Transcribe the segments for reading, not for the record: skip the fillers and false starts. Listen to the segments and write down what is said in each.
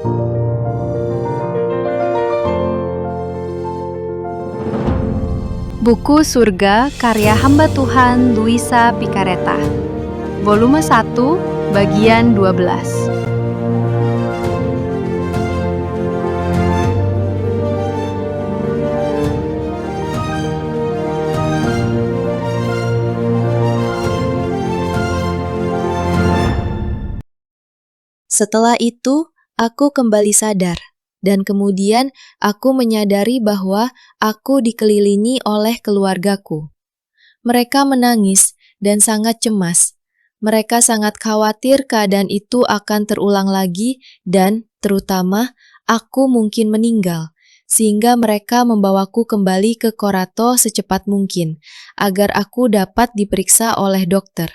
Buku Surga karya hamba Tuhan Luisa Picareta. Volume 1, bagian 12. Setelah itu, aku kembali sadar. Dan kemudian aku menyadari bahwa aku dikelilingi oleh keluargaku. Mereka menangis dan sangat cemas. Mereka sangat khawatir keadaan itu akan terulang lagi dan, terutama, aku mungkin meninggal, sehingga mereka membawaku kembali ke Korato secepat mungkin, agar aku dapat diperiksa oleh dokter.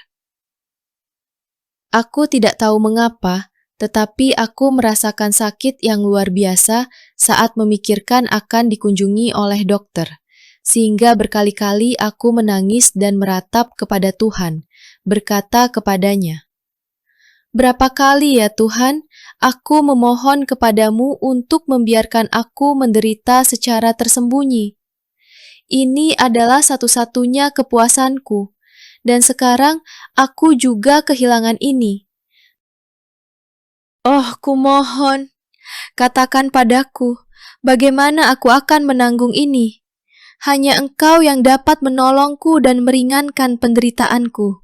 Aku tidak tahu mengapa, tetapi aku merasakan sakit yang luar biasa saat memikirkan akan dikunjungi oleh dokter, sehingga berkali-kali aku menangis dan meratap kepada Tuhan, berkata kepadanya, "Berapa kali ya Tuhan, aku memohon kepadamu untuk membiarkan aku menderita secara tersembunyi. Ini adalah satu-satunya kepuasanku, dan sekarang aku juga kehilangan ini. Oh, kumohon, katakan padaku, bagaimana aku akan menanggung ini? Hanya Engkau yang dapat menolongku dan meringankan penderitaanku.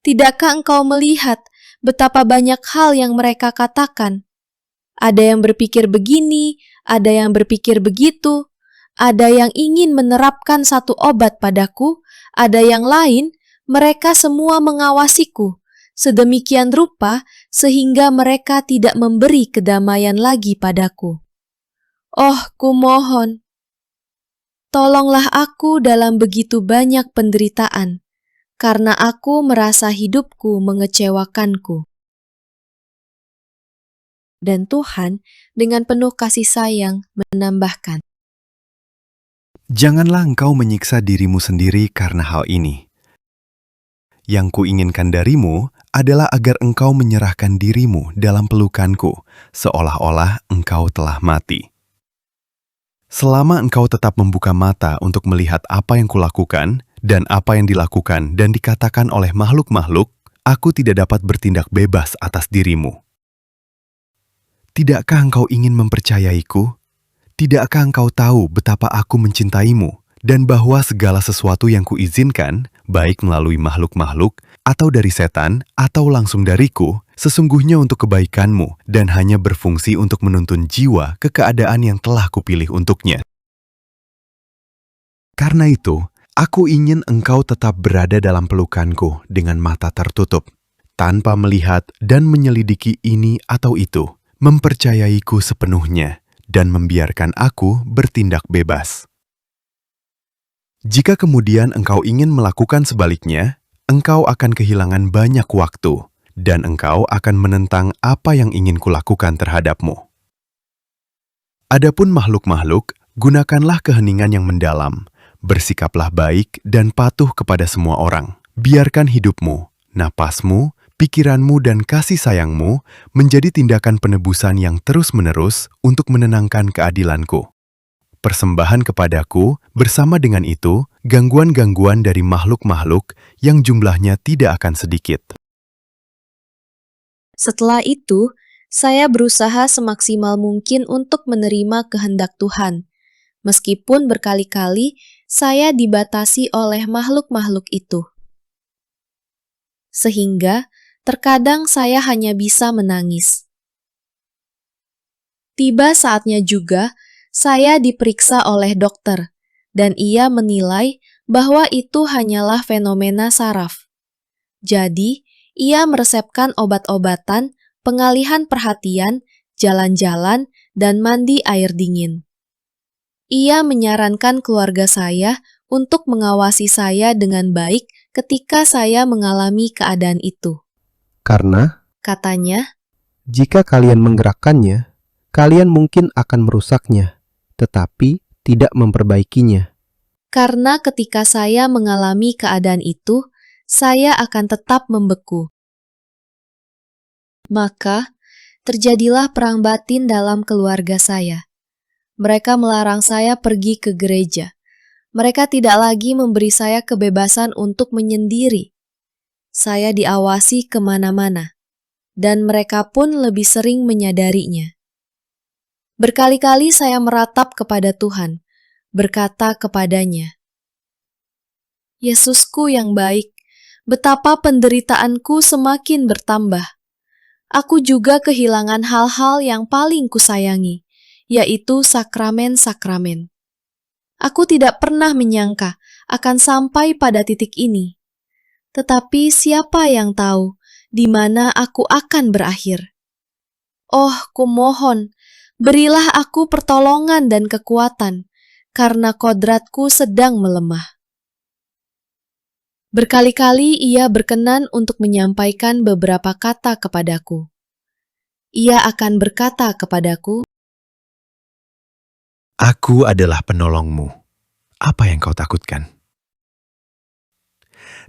Tidakkah Engkau melihat betapa banyak hal yang mereka katakan? Ada yang berpikir begini, ada yang berpikir begitu, ada yang ingin menerapkan satu obat padaku, ada yang lain, mereka semua mengawasiku. Sedemikian rupa sehingga mereka tidak memberi kedamaian lagi padaku. Oh, kumohon, tolonglah aku dalam begitu banyak penderitaan, karena aku merasa hidupku mengecewakanku." Dan Tuhan dengan penuh kasih sayang menambahkan, "Janganlah engkau menyiksa dirimu sendiri karena hal ini. Yang kuinginkan darimu adalah agar engkau menyerahkan dirimu dalam pelukanku, seolah-olah engkau telah mati. Selama engkau tetap membuka mata untuk melihat apa yang kulakukan, dan apa yang dilakukan dan dikatakan oleh makhluk-makhluk, aku tidak dapat bertindak bebas atas dirimu. Tidakkah engkau ingin mempercayaiku? Tidakkah engkau tahu betapa aku mencintaimu, dan bahwa segala sesuatu yang kuizinkan, baik melalui makhluk-makhluk, atau dari setan, atau langsung dariku, sesungguhnya untuk kebaikanmu dan hanya berfungsi untuk menuntun jiwa ke keadaan yang telah kupilih untuknya. Karena itu, aku ingin engkau tetap berada dalam pelukanku dengan mata tertutup, tanpa melihat dan menyelidiki ini atau itu, mempercayaiku sepenuhnya, dan membiarkan aku bertindak bebas. Jika kemudian engkau ingin melakukan sebaliknya, engkau akan kehilangan banyak waktu, dan engkau akan menentang apa yang ingin kulakukan terhadapmu. Adapun makhluk-makhluk, gunakanlah keheningan yang mendalam, bersikaplah baik dan patuh kepada semua orang. Biarkan hidupmu, napasmu, pikiranmu dan kasih sayangmu menjadi tindakan penebusan yang terus-menerus untuk menenangkan keadilanku. Persembahan kepadaku, bersama dengan itu, gangguan-gangguan dari makhluk-makhluk yang jumlahnya tidak akan sedikit." Setelah itu, saya berusaha semaksimal mungkin untuk menerima kehendak Tuhan, meskipun berkali-kali saya dibatasi oleh makhluk-makhluk itu. Sehingga, terkadang saya hanya bisa menangis. Tiba saatnya juga, saya diperiksa oleh dokter, dan ia menilai bahwa itu hanyalah fenomena saraf. Jadi, ia meresepkan obat-obatan, pengalihan perhatian, jalan-jalan, dan mandi air dingin. Ia menyarankan keluarga saya untuk mengawasi saya dengan baik ketika saya mengalami keadaan itu. Karena, Katanya, jika kalian menggerakkannya, kalian mungkin akan merusaknya, tetapi tidak memperbaikinya. karena ketika saya mengalami keadaan itu, saya akan tetap membeku. Maka, Terjadilah perang batin dalam keluarga saya. Mereka melarang saya pergi ke gereja. Mereka tidak lagi memberi saya kebebasan untuk menyendiri. Saya diawasi kemana-mana, dan mereka pun lebih sering menyadarinya. Berkali-kali saya meratap kepada Tuhan, berkata kepadanya, "Yesusku yang baik, betapa penderitaanku semakin bertambah. Aku juga kehilangan hal-hal yang paling kusayangi, yaitu sakramen-sakramen. Aku tidak pernah menyangka akan sampai pada titik ini. Tetapi siapa yang tahu di mana aku akan berakhir? Oh, kumohon, berilah aku pertolongan dan kekuatan, karena kodratku sedang melemah." Berkali-kali ia berkenan untuk menyampaikan beberapa kata kepadaku. Ia akan berkata kepadaku, Aku adalah penolongmu. Apa yang kau takutkan?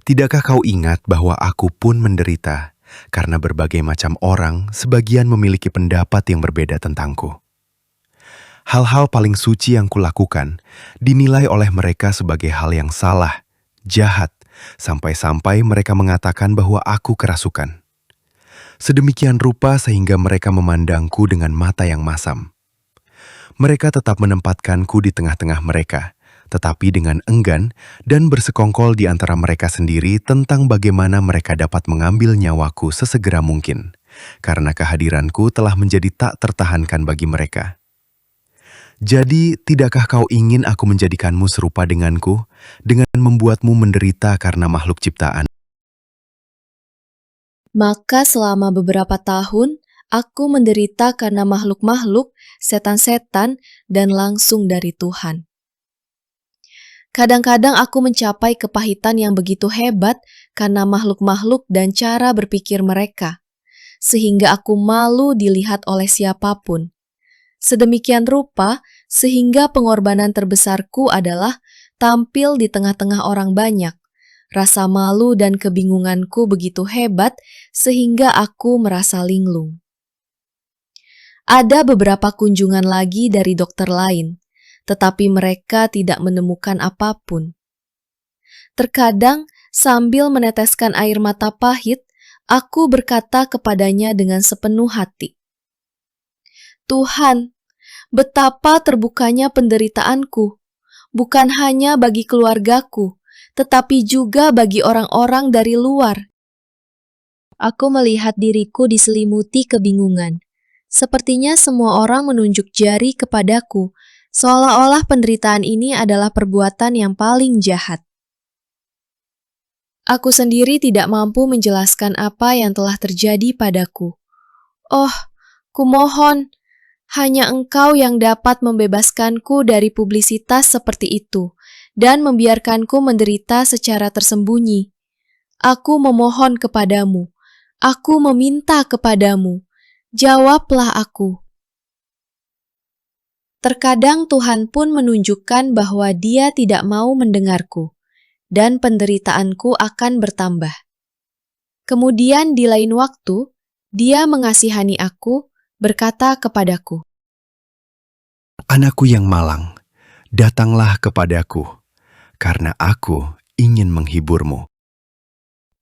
Tidakkah kau ingat bahwa aku pun menderita karena berbagai macam orang sebagian memiliki pendapat yang berbeda tentangku? Hal-hal paling suci yang kulakukan dinilai oleh mereka sebagai hal yang salah, jahat, sampai-sampai mereka mengatakan bahwa aku kerasukan. Sedemikian rupa sehingga mereka memandangku dengan mata yang masam. Mereka tetap menempatkanku di tengah-tengah mereka, tetapi dengan enggan dan bersekongkol di antara mereka sendiri tentang bagaimana mereka dapat mengambil nyawaku sesegera mungkin, karena kehadiranku telah menjadi tak tertahankan bagi mereka. Jadi, tidakkah kau ingin aku menjadikanmu serupa denganku, dengan membuatmu menderita karena makhluk ciptaan? "Maka selama beberapa tahun, aku menderita karena makhluk-makhluk, setan-setan, dan langsung dari Tuhan. Kadang-kadang aku mencapai kepahitan yang begitu hebat karena makhluk-makhluk dan cara berpikir mereka, sehingga aku malu dilihat oleh siapapun. Sedemikian rupa, sehingga pengorbanan terbesarku adalah tampil di tengah-tengah orang banyak. Rasa malu dan kebingunganku begitu hebat sehingga aku merasa linglung. Ada beberapa kunjungan lagi dari dokter lain, tetapi mereka tidak menemukan apapun. Terkadang, sambil meneteskan air mata pahit, aku berkata kepadanya dengan sepenuh hati, "Tuhan, betapa terbukanya penderitaanku, bukan hanya bagi keluargaku, tetapi juga bagi orang-orang dari luar. Aku melihat diriku diselimuti kebingungan. Sepertinya semua orang menunjuk jari kepadaku, seolah-olah penderitaan ini adalah perbuatan yang paling jahat. Aku sendiri tidak mampu menjelaskan apa yang telah terjadi padaku. Oh, kumohon, hanya Engkau yang dapat membebaskanku dari publisitas seperti itu dan membiarkanku menderita secara tersembunyi. Aku memohon kepadamu, aku meminta kepadamu, jawablah aku." Terkadang Tuhan pun menunjukkan bahwa Dia tidak mau mendengarku, dan penderitaanku akan bertambah. Kemudian di lain waktu, Dia mengasihani aku, berkata kepadaku, Anakku yang malang, datanglah kepadaku, karena aku ingin menghiburmu.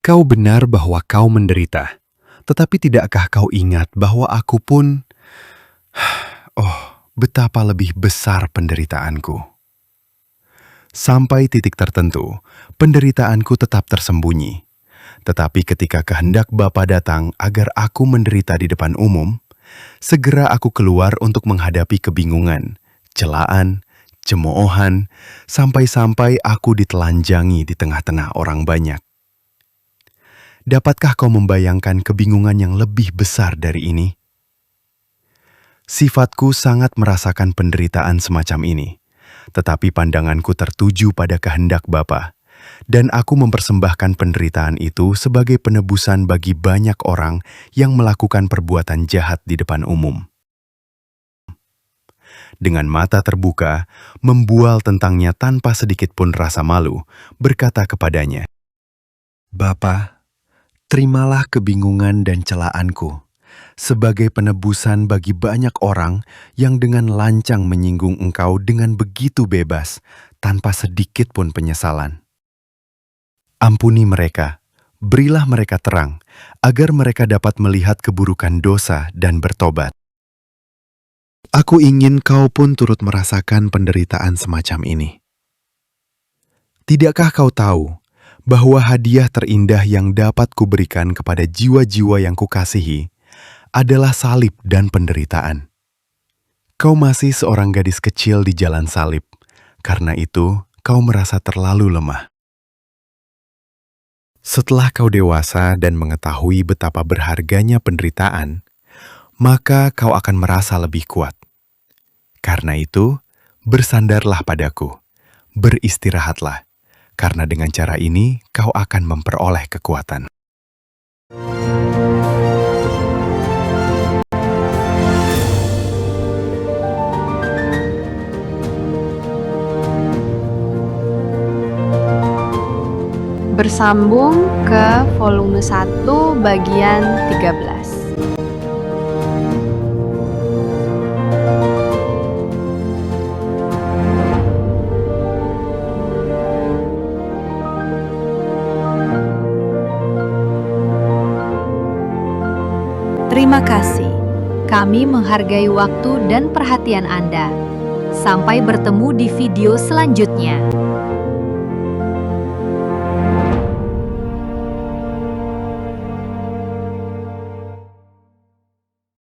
Kau benar bahwa kau menderita, tetapi tidakkah kau ingat bahwa aku pun... Oh, betapa lebih besar penderitaanku. Sampai titik tertentu, penderitaanku tetap tersembunyi. Tetapi ketika kehendak Bapa datang agar aku menderita di depan umum, segera aku keluar untuk menghadapi kebingungan, celaan, cemoohan, sampai-sampai aku ditelanjangi di tengah-tengah orang banyak. Dapatkah kau membayangkan kebingungan yang lebih besar dari ini? Sifatku sangat merasakan penderitaan semacam ini, tetapi pandanganku tertuju pada kehendak Bapa, dan aku mempersembahkan penderitaan itu sebagai penebusan bagi banyak orang yang melakukan perbuatan jahat di depan umum. Dengan mata terbuka, membual tentangnya tanpa sedikit pun rasa malu, berkata kepadanya, "Bapa, terimalah kebingungan dan celaanku, sebagai penebusan bagi banyak orang yang dengan lancang menyinggung Engkau dengan begitu bebas, tanpa sedikit pun penyesalan. Ampuni mereka, berilah mereka terang, agar mereka dapat melihat keburukan dosa dan bertobat. Aku ingin kau pun turut merasakan penderitaan semacam ini. Tidakkah kau tahu bahwa hadiah terindah yang dapat kuberikan kepada jiwa-jiwa yang kukasihi adalah salib dan penderitaan? Kau masih seorang gadis kecil di jalan salib, karena itu kau merasa terlalu lemah. Setelah kau dewasa dan mengetahui betapa berharganya penderitaan, maka kau akan merasa lebih kuat. Karena itu, bersandarlah padaku, beristirahatlah, karena dengan cara ini kau akan memperoleh kekuatan. Bersambung ke volume 1 bagian 13. Terima kasih. Kami menghargai waktu dan perhatian Anda. Sampai bertemu di video selanjutnya.